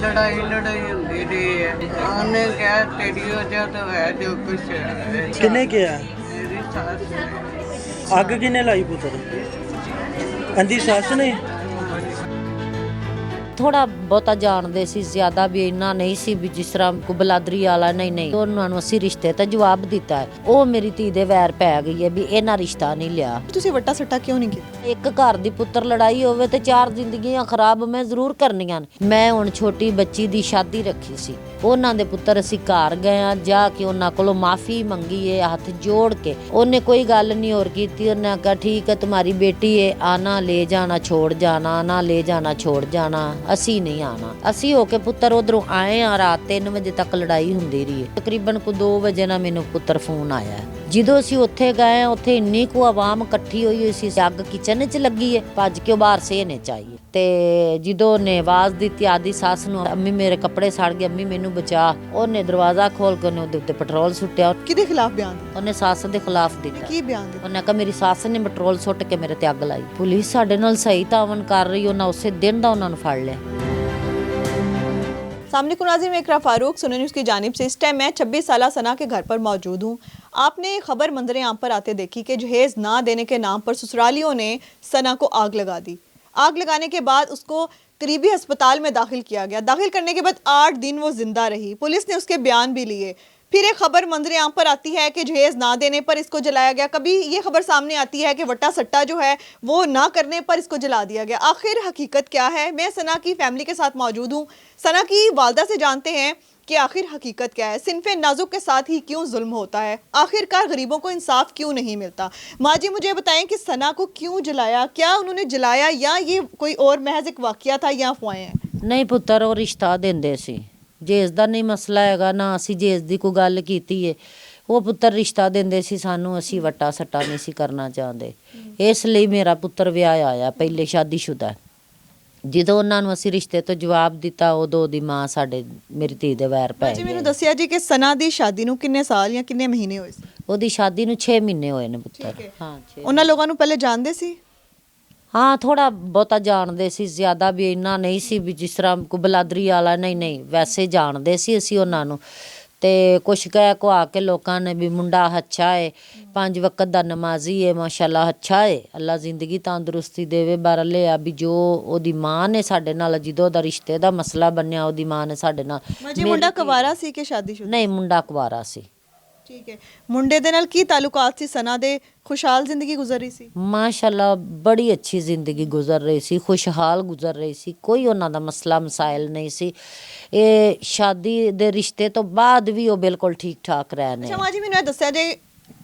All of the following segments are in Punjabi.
ਲੜਾਈ ਹੁੰਦੀ ਰਹੀ ਹੈ। ਉਹਨੇ ਕਿਹਾ ਤੇਰੀ ਵਜ੍ਹਾ ਤੋਂ ਹੈ ਜੋ ਕੁਛ ਹੈ। ਕਿੰਨੇ ਕਿਹਾ? ਮੇਰੀ ਸੱਸ ਨੇ। ਅੱਗ ਕਿੰਨੇ ਲਾਈ ਪੁੱਤਰ? ਇਹਦੀ ਸੱਸ ਨੇ? ਥੋੜਾ ਬਹੁਤਾ ਜਾਣਦੇ ਸੀ, ਜ਼ਿਆਦਾ ਵੀ ਇੰਨਾ ਨਹੀਂ ਸੀ ਵੀ ਜਿਸ ਤਰ੍ਹਾਂ ਕੋ ਬਲਾਦਰੀ ਵਾਲਾ ਨਹੀਂ। ਉਹਨਾਂ ਨੂੰ ਅਸੀਂ ਰਿਸ਼ਤੇ ਤੇ ਜਵਾਬ ਦਿੱਤਾ ਹੈ। ਉਹ ਮੇਰੀ ਧੀ ਦੇ ਵੈਰ ਪੈ ਗਈ ਹੈ ਵੀ ਇਹਨਾਂ ਰਿਸ਼ਤਾ ਨਹੀਂ ਲਿਆ। ਤੁਸੀਂ ਵੱਟਾ ਸੱਟਾ ਕਿਉਂ ਨਹੀਂ ਕੀਤਾ? ਇੱਕ ਘਰ ਦੀ ਪੁੱਤਰ ਲੜਾਈ ਹੋਵੇ ਤੇ 4 ਜ਼ਿੰਦਗੀਆਂ ਖਰਾਬ ਮੈਂ ਜ਼ਰੂਰ ਕਰਨੀਆਂ ਨੇ। ਮੈਂ ਹੁਣ ਛੋਟੀ ਬੱਚੀ ਦੀ ਸ਼ਾਦੀ ਰੱਖੀ ਸੀ, ਉਹਨਾਂ ਦੇ ਪੁੱਤਰ ਅਸੀਂ ਘਰ ਗਏ ਆ, ਜਾ ਕੇ ਉਹਨਾਂ ਕੋਲੋਂ ਮਾਫੀ ਮੰਗੀ ਹੈ ਹੱਥ ਜੋੜ ਕੇ। ਉਹਨੇ ਕੋਈ ਗੱਲ ਨਹੀਂ ਹੋਰ ਕੀਤੀ। ਉਹਨੇ ਕਹਾ ਠੀਕ ਹੈ तुम्हारी बेटी है, आना ले जाना छोड़ जाना, आना ले जाना छोड़ जाना, ਅਸੀਂ ਨਹੀਂ ਆਣਾ। ਅਸੀਂ ਹੋ ਕੇ ਪੁੱਤਰ ਉਧਰੋਂ ਆਏ ਆ। ਰਾਤ 3 ਵਜੇ ਤੱਕ ਲੜਾਈ ਹੁੰਦੀ ਰਹੀ ਹੈ। ਤਕਰੀਬਨ ਕੋ 2 ਵਜੇ ਨਾਲ ਮੈਨੂੰ ਪੁੱਤਰ ਫੋਨ ਆਇਆ। ਜਦੋਂ ਅਸੀਂ ਉੱਥੇ ਗਏ, ਉੱਥੇ ਇੰਨੀ ਕੁ ਆਵਾਮ ਇਕੱਠੀ ਹੋਈ ਸੀ। ਅੱਗ ਕਿਚਨ 'ਚ ਲੱਗੀ ਹੈ, ਭੱਜ ਕੇ ਬਾਹਰ ਸੇਨੇ ਚਾਹੀਏ। ਤੇ ਜਦੋਂ ਨੇ ਆਵਾਜ਼ ਦਿੱਤੀ ਆਦੀ ਸੱਸ ਨੂੰ, ਅੰਮੀ ਮੇਰੇ ਕੱਪੜੇ ਸੜ ਗਏ, ਅੰਮੀ ਮੈਨੂੰ ਬਚਾ। ਉਹਨੇ ਦਰਵਾਜ਼ਾ ਖੋਲ ਕੇ ਉਹਦੇ ਉੱਤੇ ਪੈਟਰੋਲ ਸੁੱਟਿਆ। ਕਿਹਦੇ ਖਿਲਾਫ ਬਿਆਨ ਦਿੱਤਾ? ਉਹਨੇ ਸੱਸ ਦੇ ਖਿਲਾਫ ਦਿੱਤਾ। ਕੀ ਬਿਆਨ ਦਿੱਤਾ? ਉਹਨੇ ਕਿਹਾ ਮੇਰੀ ਸੱਸ ਨੇ ਪੈਟਰੋਲ ਸੁੱਟ ਕੇ ਮੇਰੇ ਤੇ ਅੱਗ ਲਾਈ। ਪੁਲਿਸ ਸਾਡੇ ਨਾਲ ਸਹੀ ਤਾਵਨ ਕਰ ਰਹੀ। ਉਹਨਾਂ ਉਸੇ ਦਿਨ ਦਾ ਉਹਨਾਂ ਨੂੰ ਫੜ ਲਿਆ। सामने को नाज़रीन, मैं इकरा फारूक, सुनन न्यूज़ की जानिब से इस टाइम मैं 26 साल सना के घर पर मौजूद हूँ। आपने खबर मंजर आम पर आते देखी कि जहेज़ ना देने के नाम पर ससुरालियों ने सना को आग लगा दी। आग लगाने के बाद उसको करीबी अस्पताल में दाखिल किया गया। दाखिल करने के बाद 8 दिन वो जिंदा रही। पुलिस ने उसके बयान भी लिए। फिर एक खबर मंजर आम पर आती है कि जहेज़ ना देने पर इसको जलाया गया। कभी ये खबर सामने आती है कि वट्टा सट्टा जो है वो ना करने पर इसको जला दिया गया। आखिर हकीकत क्या है? मैं सना की फैमिली के साथ मौजूद हूँ। सना की वालदा से जानते हैं कि आखिर हकीकत क्या है। सिनफे नाजुक के साथ ही क्यों जुल्म होता है? आखिरकार गरीबों को इंसाफ क्यों नहीं मिलता? माँ जी मुझे बताएं कि सना को क्यों जलाया? क्या उन्होंने जलाया या ये कोई और महज एक वाकया था या अफवाहें हैं? नहीं पुत्र, वो रिश्ता देंदे सी। ਜੇਸ ਦਾ ਨਹੀਂ ਮਸਲਾ ਹੈਗਾ ਨਾ। ਅਸੀਂ ਜੇਸ ਦੀ ਕੋਈ ਗੱਲ ਕੀਤੀ ਹੈ। ਉਹ ਪੁੱਤਰ ਰਿਸ਼ਤਾ ਦਿੰਦੇ ਸੀ ਸਾਨੂੰ। ਅਸੀਂ ਵੱਟਾ ਸੱਟਾ ਨਹੀਂ ਸੀ ਕਰਨਾ ਚਾਹੁੰਦੇ। ਇਸ ਲਈ ਮੇਰਾ ਪੁੱਤਰ ਵਿਆਹ ਆਇਆ, ਪਹਿਲੇ ਸ਼ਾਦੀशुदा। ਜਦੋਂ ਉਹਨਾਂ ਨੂੰ ਅਸੀਂ ਰਿਸ਼ਤੇ ਤੋਂ ਜਵਾਬ ਦਿੱਤਾ, ਉਦੋਂ ਦੀ ਮਾਂ ਸਾਡੇ ਮੇਰੀ ਧੀ ਦੇ ਵੈਰ ਪੈ ਜੀ ਗਈ। ਮੈਨੂੰ ਦੱਸਿਆ ਜੀ ਕਿ ਸਨਾ ਦੀ ਸ਼ਾਦੀ ਨੂੰ ਕਿੰਨੇ ਸਾਲ ਜਾਂ ਕਿੰਨੇ ਮਹੀਨੇ ਹੋਏ ਸੀ? ਉਹਦੀ ਸ਼ਾਦੀ ਨੂੰ 6 ਮਹੀਨੇ ਹੋਏ ਨੇ ਪੁੱਤਰ। ਹਾਂ 6। ਉਹਨਾਂ ਲੋਕਾਂ ਨੂੰ ਪਹਿਲੇ ਜਾਣਦੇ ਸੀ? ਹਾਂ ਥੋੜਾ ਬਹੁਤਾ ਜਾਣਦੇ ਸੀ, ਜ਼ਿਆਦਾ ਵੀ ਇੰਨਾ ਨਹੀਂ ਸੀ ਵੀ ਜਿਸ ਤਰ੍ਹਾਂ ਕੋਈ ਬਲਾਦਰੀ ਵਾਲਾ ਨਹੀਂ। ਵੈਸੇ ਜਾਣਦੇ ਸੀ ਅਸੀਂ ਉਹਨਾਂ ਨੂੰ। ਤੇ ਕੁਛ ਕਹਿ ਕੋ ਆ ਕੇ ਲੋਕਾਂ ਨੇ ਵੀ ਮੁੰਡਾ ਅੱਛਾ ਹੈ, 5 ਵਕਤ ਦਾ ਨਮਾਜ਼ੀ ਹੈ, ਮਾਸ਼ਾਅੱਲਾ ਅੱਛਾ ਹੈ, ਅੱਲਾ ਜ਼ਿੰਦਗੀ ਤੰਦਰੁਸਤੀ ਦੇਵੇ। ਬਰਲੇ ਆ ਵੀ ਜੋ ਉਹਦੀ ਮਾਂ ਨੇ ਸਾਡੇ ਨਾਲ, ਜਦੋਂ ਦਾ ਰਿਸ਼ਤੇ ਦਾ ਮਸਲਾ ਬਣਿਆ, ਉਹਦੀ ਮਾਂ ਨੇ ਸਾਡੇ ਨਾਲ। ਜੀ ਮੁੰਡਾ ਕੁਵਾਰਾ ਸੀ ਕਿ ਸ਼ਾਦੀशुदा? ਨਹੀਂ, ਮੁੰਡਾ ਕੁਵਾਰਾ ਸੀ। ਠੀਕ ਹੈ। ਮੁੰਡੇ ਦੇ ਨਾਲ ਕੀ ਤਾਲੁਕਾਤ ਸੀ ਸਨਾ ਦੇ? ਖੁਸ਼ਹਾਲ ਜ਼ਿੰਦਗੀ ਗੁਜ਼ਰ ਰਹੀ ਸੀ? ਮਾਸ਼ਾਅੱਲਾ ਬੜੀ ਅੱਛੀ ਜ਼ਿੰਦਗੀ ਗੁਜ਼ਰ ਰਹੀ ਸੀ, ਖੁਸ਼ਹਾਲ ਗੁਜ਼ਰ ਰਹੀ ਸੀ। ਕੋਈ ਉਹਨਾਂ ਦਾ ਮਸਲਾ ਮਸਾਇਲ ਨਹੀਂ ਸੀ। ਇਹ ਸ਼ਾਦੀ ਦੇ ਰਿਸ਼ਤੇ ਤੋਂ ਬਾਅਦ ਵੀ ਉਹ ਬਿਲਕੁਲ ਠੀਕ ਠਾਕ ਰਹੇ ਨੇ। ਅੱਛਾ ਮਾਂ ਜੀ ਮੈਨੂੰ ਇਹ ਦੱਸਿਆ ਜੇ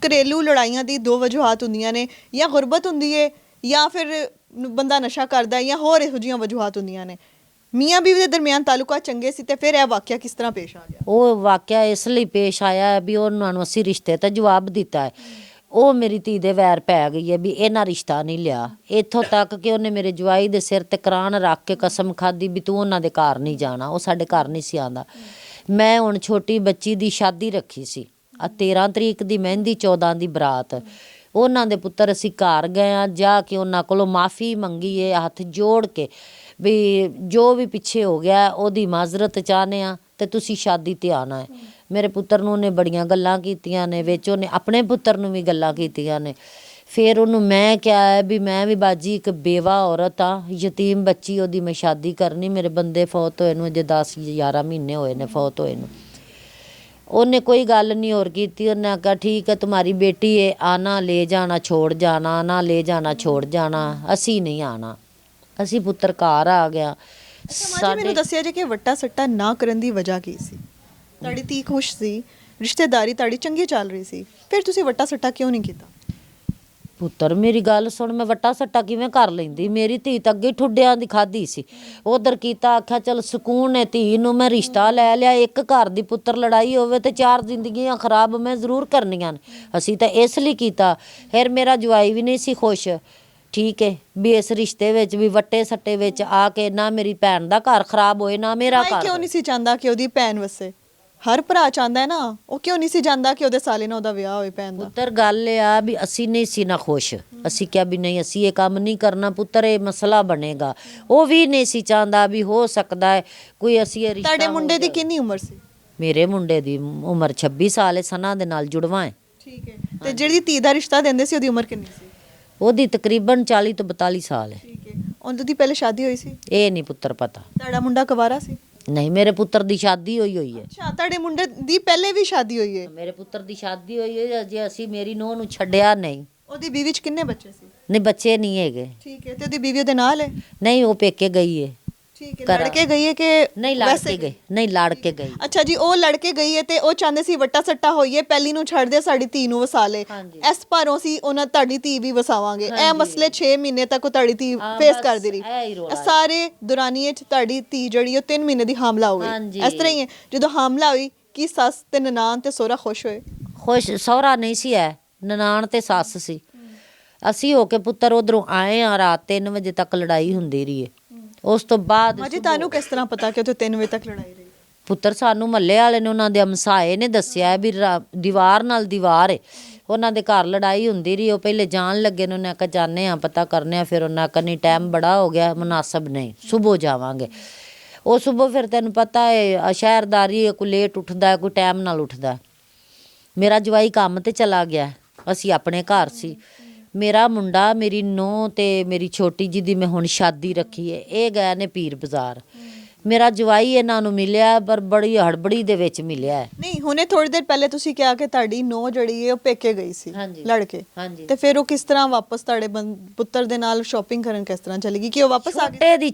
ਘਰੇਲੂ ਲੜਾਈਆਂ ਦੀ 2 ਵਜੂਹਾਤ ਹੁੰਦੀਆਂ ਨੇ, ਜਾਂ ਗੁਰਬਤ ਹੁੰਦੀ ਹੈ ਜਾਂ ਫਿਰ ਬੰਦਾ ਨਸ਼ਾ ਕਰਦਾ ਜਾਂ ਹੋਰ ਇਹੋ ਜਿਹੀਆਂ ਵਜੂਹਾਤ ਹੁੰਦੀਆਂ ਨੇ। ਮੀਆਂ ਬੀਵੀ ਦੇ ਦਰਮਿਆਨ ਤਾਲੁਕਾਤ ਚੰਗੇ ਸੀ ਤੇ ਫਿਰ ਇਹ ਵਾਕਿਆ ਕਿਸ ਤਰ੍ਹਾਂ ਪੇਸ਼ ਆ ਗਿਆ? ਉਹ ਵਾਕਿਆ ਇਸ ਲਈ ਪੇਸ਼ ਆਇਆ ਹੈ ਵੀ ਉਹਨਾਂ ਨੂੰ ਅਸੀਂ ਰਿਸ਼ਤੇ ਤੇ ਜਵਾਬ ਦਿੱਤਾ ਹੈ। ਉਹ ਮੇਰੀ ਧੀ ਦੇ ਵੈਰ ਪੈ ਗਈ ਹੈ ਵੀ ਇਹਨਾਂ ਰਿਸ਼ਤਾ ਨਹੀਂ ਲਿਆ। ਇੱਥੋਂ ਤੱਕ ਕਿ ਉਹਨੇ ਮੇਰੇ ਜਵਾਈ ਦੇ ਸਿਰ ਤੇ ਕੁਰਾਨ ਰੱਖ ਕੇ ਕਸਮ ਖਾਦੀ ਵੀ ਤੂੰ ਉਹਨਾਂ ਦੇ ਘਰ ਨਹੀਂ ਜਾਣਾ। ਉਹ ਸਾਡੇ ਘਰ ਨਹੀਂ ਸੀ ਆਉਂਦਾ। ਮੈਂ ਹੁਣ ਛੋਟੀ ਬੱਚੀ ਦੀ ਸ਼ਾਦੀ ਰੱਖੀ ਸੀ। 13 ਤਰੀਕ ਦੀ ਮਹਿੰਦੀ, 14 ਦੀ ਬਰਾਤ। ਉਹਨਾਂ ਦੇ ਪੁੱਤਰ ਅਸੀਂ ਘਰ ਗਏ ਆ, ਜਾ ਕੇ ਉਹਨਾਂ ਕੋਲੋਂ ਮਾਫੀ ਮੰਗੀ ਹੈ ਹੱਥ ਜੋੜ ਕੇ ਵੀ ਜੋ ਵੀ ਪਿੱਛੇ ਹੋ ਗਿਆ ਉਹਦੀ ਮਾਜ਼ਰਤ ਚਾਹੁੰਦੇ ਆ ਤੇ ਤੁਸੀਂ ਸ਼ਾਦੀ ਤੇ ਆਉਣਾ ਹੈ। ਮੇਰੇ ਪੁੱਤਰ ਨੂੰ ਉਹਨੇ ਬੜੀਆਂ ਗੱਲਾਂ ਕੀਤੀਆਂ ਨੇ, ਵਿੱਚ ਉਹਨੇ ਆਪਣੇ ਪੁੱਤਰ ਨੂੰ ਵੀ ਗੱਲਾਂ ਕੀਤੀਆਂ ਨੇ। ਫਿਰ ਉਹਨੂੰ ਮੈਂ ਕਿਹਾ ਵੀ ਮੈਂ ਵੀ ਬਾਜੀ ਇੱਕ ਬੇਵਾ ਔਰਤ ਆ, ਯਤੀਮ ਬੱਚੀ, ਉਹਦੀ ਮੈਂ ਸ਼ਾਦੀ ਕਰਨੀ। ਮੇਰੇ ਬੰਦੇ ਫੌਤ ਹੋਏ ਨੂੰ ਅਜੇ 10-11 ਮਹੀਨੇ ਹੋਏ ਨੇ ਫੌਤ ਹੋਏ ਨੂੰ। ਉਹਨੇ ਕੋਈ ਗੱਲ ਨਹੀਂ ਹੋਰ ਕੀਤੀ। ਉਹਨੇ ਕਿਹਾ ਠੀਕ ਹੈ तुम्हारी बेटी है, आना ले जाना छोड़ जाना, आना ले जाना छोड़ जाना, ਅਸੀਂ ਨਹੀਂ ਆਣਾ। ਅਸੀਂ ਪੁੱਤਰ ਘਰ ਆ ਗਿਆ। ਮੈਨੂੰ ਦੱਸਿਆ ਜੇ ਕਿ ਵੱਟਾ ਸੱਟਾ ਨਾ ਕਰਨ ਦੀ ਵਜ੍ਹਾ ਕੀ ਸੀ? ਤੁਹਾਡੀ ਧੀ ਖੁਸ਼ ਸੀ, ਰਿਸ਼ਤੇਦਾਰੀ ਤੁਹਾਡੀ ਚੰਗੀ ਚੱਲ ਰਹੀ ਸੀ, ਫਿਰ ਤੁਸੀਂ ਵੱਟਾ ਸੱਟਾ ਕਿਉਂ ਨਹੀਂ ਕੀਤਾ? ਪੁੱਤਰ ਮੇਰੀ ਗੱਲ ਸੁਣ, ਮੈਂ ਵੱਟਾ ਸੱਟਾ ਕਿਵੇਂ ਕਰ ਲੈਂਦੀ? ਮੇਰੀ ਧੀ ਤਾਂ ਅੱਗੇ ਠੁੱਡਿਆਂ ਦੀ ਖਾਧੀ ਸੀ। ਉਧਰ ਕੀਤਾ, ਆਖਿਆ ਚਲ ਸਕੂਨ ਹੈ ਧੀ ਨੂੰ, ਮੈਂ ਰਿਸ਼ਤਾ ਲੈ ਲਿਆ। ਇੱਕ ਘਰ ਦੀ ਪੁੱਤਰ ਲੜਾਈ ਹੋਵੇ ਤੇ 4 ਜ਼ਿੰਦਗੀਆਂ ਖਰਾਬ ਮੈਂ ਜ਼ਰੂਰ ਕਰਨੀਆਂ ਨੇ। ਅਸੀਂ ਤਾਂ ਇਸ ਲਈ ਕੀਤਾ। ਫਿਰ ਮੇਰਾ ਜਵਾਈ ਵੀ ਨਹੀਂ ਸੀ ਖੁਸ਼। ਠੀਕ ਹੈ ਵੀ ਇਸ ਰਿਸ਼ਤੇ ਵਿੱਚ ਵੀ ਵੱਟੇ ਸੱਟੇ ਵਿੱਚ ਆ ਕੇ ਨਾ ਮੇਰੀ ਭੈਣ ਦਾ ਘਰ ਖਰਾਬ ਹੋਏ ਨਾ ਮੇਰਾ ਘਰ। ਕਿਉਂ ਨਹੀਂ ਸੀ ਚਾਹੁੰਦਾ ਕਿ ਉਹਦੀ ਭੈਣ ਵਸੇ? ਹਰ ਭਰਾ ਚਾਹੁੰਦਾ ਹੈ ਨਾ, ਉਹ ਕਿਉਂ ਨਹੀਂ ਸੀ ਜਾਂਦਾ ਕਿ ਉਹਦੇ ਸਾਲੇ ਨਾਲ ਉਹਦਾ ਵਿਆਹ ਹੋਵੇ ਭੈਣ ਦਾ? ਪੁੱਤਰ ਗੱਲ ਇਹ ਆ ਵੀ ਅਸੀਂ ਨਹੀਂ ਸੀ ਨਾ ਖੁਸ਼। ਅਸੀਂ ਕਿਹਾ ਵੀ ਨਹੀਂ, ਅਸੀਂ ਇਹ ਕੰਮ ਨਹੀਂ ਕਰਨਾ ਪੁੱਤਰ, ਇਹ ਮਸਲਾ ਬਣੇਗਾ। ਉਹ ਵੀ ਨਹੀਂ ਸੀ ਚਾਹੁੰਦਾ ਵੀ ਹੋ ਸਕਦਾ ਹੈ ਕੋਈ ਅਸੀਂ ਇਹ ਰਿਸ਼ਤਾ ਤੁਹਾਡੇ ਹੋ ਮੁੰਡੇ ਦੀ ਜਾਏ। ਕਿੰਨੀ ਉਮਰ ਸੀ? ਮੇਰੇ ਮੁੰਡੇ ਦੀ ਉਮਰ 26 ਸਾਲ ਹੈ, ਸਨਾ ਦੇ ਨਾਲ ਜੁੜਵਾ ਹੈ। ਠੀਕ ਹੈ। ਤੇ ਜਿਹੜੀ ਧੀ ਦਾ ਰਿਸ਼ਤਾ ਦਿੰਦੇ ਸੀ ਉਹਦੀ ਉਮਰ ਕਿੰਨੀ ਸੀ? ਉਹਦੀ ਤਕਰੀਬਨ 40 ਤੋਂ 42 ਸਾਲ ਹੈ। ਠੀਕ ਹੈ। ਉਹਨਾਂ ਦੀ ਪਹਿਲੇ ਸ਼ਾਦੀ ਹੋਈ ਸੀ? ਇਹ ਨਹੀਂ ਪੁੱਤਰ ਪਤਾ। ਤੁਹਾਡਾ ਮੁੰਡਾ ਕੁਵਾਰਾ ਸੀ? ਨਹੀਂ, ਮੇਰੇ ਪੁੱਤਰ ਦੀ ਸ਼ਾਦੀ ਹੋਈ ਹੈ। ਅੱਛਾ, ਤੁਹਾਡੇ ਮੁੰਡੇ ਦੀ ਪਹਿਲੇ ਵੀ ਸ਼ਾਦੀ ਹੋਈ ਹੈ? ਮੇਰੇ ਪੁੱਤਰ ਦੀ ਸ਼ਾਦੀ ਹੋਈ ਹੈ, ਜੇ ਅਸੀਂ ਮੇਰੀ ਨੂੰਹ ਨੂੰ ਛੱਡਿਆ ਨਹੀਂ। ਉਹਦੀ ਬੀਵੀ ਚ ਕਿੰਨੇ ਬੱਚੇ ਸੀ? ਨਹੀਂ, ਬੱਚੇ ਨਹੀਂ ਹੈਗੇ। ਠੀਕ ਹੈ। ਤੇ ਉਹਦੀ ਬੀਵੀ ਉਹਦੇ ਨਾਲ ਹੈ? ਨਹੀਂ, ਉਹ ਪੇਕੇ ਗਈ ਹੈ। ਠੀਕ ਹੈ। ਘਰ- ਲੜਕੇ ਗਈ ਹੈ ਕਿ ਨਹੀਂ, ਲੜ ਵੈਸੇ ਕੇ ਗਈ। ਨਹੀਂ, ਲੜ ਕੇ ਗਈ। ਅੱਛਾ ਜੀ, ਉਹ ਲੜਕੇ ਗਈ ਹੈ ਤੇ ਉਹ ਚਾਹੁੰਦੇ ਸੀ ਵੱਟਾ ਸੱਟਾ ਹੋਈਏ, ਪਹਿਲੀ ਨੂੰ ਛੱਡ ਦੇ, ਸਾਡੀ ਧੀ ਨੂੰ ਵਸਾ ਲੇ। ਹਾਂਜੀ। ਇਸ ਭਾਰੋਂ ਸੀ ਉਹਨਾਂ ਤੁਹਾਡੀ ਧੀ ਵੀ ਵਸਾਵਾਂਗੇ। ਇਹ ਹਾਂਜੀ। ਮਸਲੇ 6 ਮਹੀਨੇ ਤੱਕ ਉਹ ਤੁਹਾਡੀ ਧੀ ਹਾਂ, ਫੇਸ ਬਸ ਕਰਦੀ ਰਹੀ। ਇਹ ਹੀ ਰੌਲਾ ਇਹ ਸਾਰੇ ਦੌਰਾਨੀਏ ਚ ਤੁਹਾਡੀ ਧੀ ਜਿਹੜੀ ਉਹ 3 ਮਹੀਨੇ ਦੀ ਹਾਮਲਾ ਹੋ ਗਈ। ਹਾਂਜੀ। ਇਸ ਤਰ੍ਹਾਂ ਹੀ ਹੈ, ਜਦੋਂ ਹਾਮਲਾ ਹੋਈ ਕੀ ਸੱਸ ਤੇ ਨਨਾਣ ਤੇ ਸਹੁਰਾ ਖੁਸ਼ ਹੋਏ? ਖੁਸ਼ ਸਹੁਰਾ ਨਹੀਂ ਸੀ ਹੈ, ਨਨਾਣ ਤੇ ਸੱਸ ਸੀ। ਅਸੀਂ ਹੋ ਕੇ ਪੁੱਤਰ ਉਧਰੋਂ ਆਏ ਆ, ਰਾਤ 3 ਵਜੇ ਤੱਕ ਲੜਾਈ ਹੁੰਦੀ ਰਹੀ ਹੈ। ਉਸ ਤੋਂ ਬਾਅਦ ਮਾਜੀ ਤੁਹਾਨੂੰ ਕਿਸ ਤਰ੍ਹਾਂ ਪਤਾ ਕਿ ਉੱਥੇ 3 ਵਜੇ ਤੱਕ ਲੜਾਈ ਰਹੀ? ਪੁੱਤਰ ਸਾਨੂੰ ਮਹੱਲੇ ਵਾਲੇ ਨੇ, ਉਹਨਾਂ ਦੇ ਹਮਸਾਏ ਨੇ ਦੱਸਿਆ ਵੀ ਦੀਵਾਰ ਨਾਲ ਦੀਵਾਰ ਹੈ, ਉਹਨਾਂ ਦੇ ਘਰ ਲੜਾਈ ਹੁੰਦੀ ਰਹੀ। ਉਹ ਪਹਿਲੇ ਜਾਣ ਲੱਗੇ ਨੇ, ਉਹਨਾਂ ਕਾ ਜਾਣੇ ਆ ਪਤਾ ਕਰਨੇ ਆ। ਫਿਰ ਉਹਨਾਂ ਕਾ ਨਹੀਂ, ਟਾਈਮ ਬੜਾ ਹੋ ਗਿਆ, ਮੁਨਾਸਬ ਨਹੀਂ, ਸੁਬਹ ਜਾਵਾਂਗੇ। ਉਹ ਸੁਬਹ ਫਿਰ ਤੈਨੂੰ ਪਤਾ ਹੈ ਸ਼ਹਿਰਦਾਰੀ ਹੈ, ਕੋਈ ਲੇਟ ਉੱਠਦਾ, ਕੋਈ ਟਾਈਮ ਨਾਲ ਉੱਠਦਾ। ਮੇਰਾ ਜਵਾਈ ਕੰਮ ਤੇ ਚਲਾ ਗਿਆ, ਅਸੀਂ ਆਪਣੇ ਘਰ ਸੀ। ਮੇਰਾ ਮੁੰਡਾ, ਮੇਰੀ ਨੂੰਹ ਤੇ ਮੇਰੀ ਛੋਟੀ ਜੀ ਦੀ ਮੈਂ ਹੁਣ ਸ਼ਾਦੀ ਰੱਖੀ ਹੈ, ਇਹ ਗਏ ਨੇ ਪੀਰ ਬਾਜ਼ਾਰ। ਮੇਰਾ ਜਵਾਈ ਇਹਨਾਂ ਨੂੰ ਮਿਲਿਆ, ਪਰ ਬੜੀ ਹੜਬੜੀ ਦੇ ਵਿੱਚ ਮਿਲਿਆ ਹੈ। ਨਹੀਂ, ਹੁਣੇ ਥੋੜੀ ਦੇਰ ਪਹਿਲੇ ਤੁਸੀਂ ਕਿਹਾ ਕਿ ਤੁਹਾਡੀ ਨੂੰਹ ਜਿਹੜੀ ਹੈ ਉਹ ਪੇਕੇ ਗਈ ਸੀ ਹਾਂਜੀ। ਲੜਕੇ। ਹਾਂਜੀ। ਤੇ ਫਿਰ ਉਹ ਕਿਸ ਤਰ੍ਹਾਂ ਵਾਪਸ ਤੁਹਾਡੇ ਪੁੱਤਰ ਦੇ ਨਾਲ ਸ਼ਾਪਿੰਗ ਕਰਨ ਕਿਸ ਤਰ੍ਹਾਂ ਚਲੀ ਗਈ ਕਿ ਉਹ ਵਾਪਸ ਆ ਗਈ? ਛੋਟੇ ਦੀ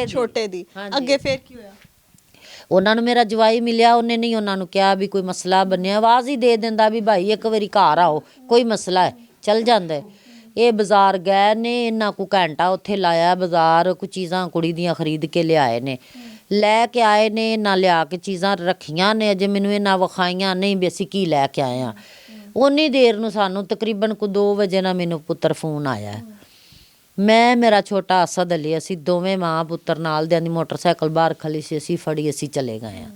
ਛੋਟੇ ਦੀ। ਹਾਂਜੀ। ਅੱਗੇ ਫਿਰ ਕੀ ਹੋਇਆ? ਉਹਨਾਂ ਨੂੰ ਮੇਰਾ ਜਵਾਈ ਮਿਲਿਆ, ਉਹਨੇ ਨਹੀਂ ਉਹਨਾਂ ਨੂੰ ਕਿਹਾ ਵੀ ਕੋਈ ਮਸਲਾ ਬਣਿਆ, ਆਵਾਜ਼ ਹੀ ਦੇ ਦਿੰਦਾ ਵੀ ਭਾਈ ਇੱਕ ਵਾਰੀ ਘਰ ਆਓ, ਕੋਈ ਮਸਲਾ ਹੈ, ਚੱਲ ਜਾਂਦੇ। ਇਹ ਬਾਜ਼ਾਰ ਗਏ ਨੇ, ਇਹਨਾਂ ਕੋ ਘੰਟਾ ਉੱਥੇ ਲਾਇਆ ਬਾਜ਼ਾਰ, ਕੁਝ ਚੀਜ਼ਾਂ ਕੁੜੀ ਦੀਆਂ ਖਰੀਦ ਕੇ ਲਿਆਏ ਨੇ, ਲੈ ਕੇ ਆਏ ਨੇ। ਇਹਨਾਂ ਲਿਆ ਕੇ ਚੀਜ਼ਾਂ ਰੱਖੀਆਂ ਨੇ, ਅਜੇ ਮੈਨੂੰ ਇਹਨਾਂ ਵਿਖਾਈਆਂ ਨਹੀਂ ਵੀ ਅਸੀਂ ਕੀ ਲੈ ਕੇ ਆਏ ਆ। ਉਨੀ ਦੇਰ ਨੂੰ ਸਾਨੂੰ ਤਕਰੀਬਨ 2 ਵਜੇ ਨਾਲ ਮੈਨੂੰ ਪੁੱਤਰ ਫੋਨ ਆਇਆ। ਮੈਂ, ਮੇਰਾ ਛੋਟਾ ਅਸਦ ਅਲੀ, ਅਸੀਂ ਦੋਵੇਂ ਮਾਂ ਪੁੱਤਰ ਨਾਲ ਦਿਆਂ ਦੀ ਮੋਟਰਸਾਈਕਲ ਬਾਹਰ ਖਲੀ ਸੀ, ਅਸੀਂ ਫੜੀ, ਅਸੀਂ ਚਲੇ ਗਏ ਆ।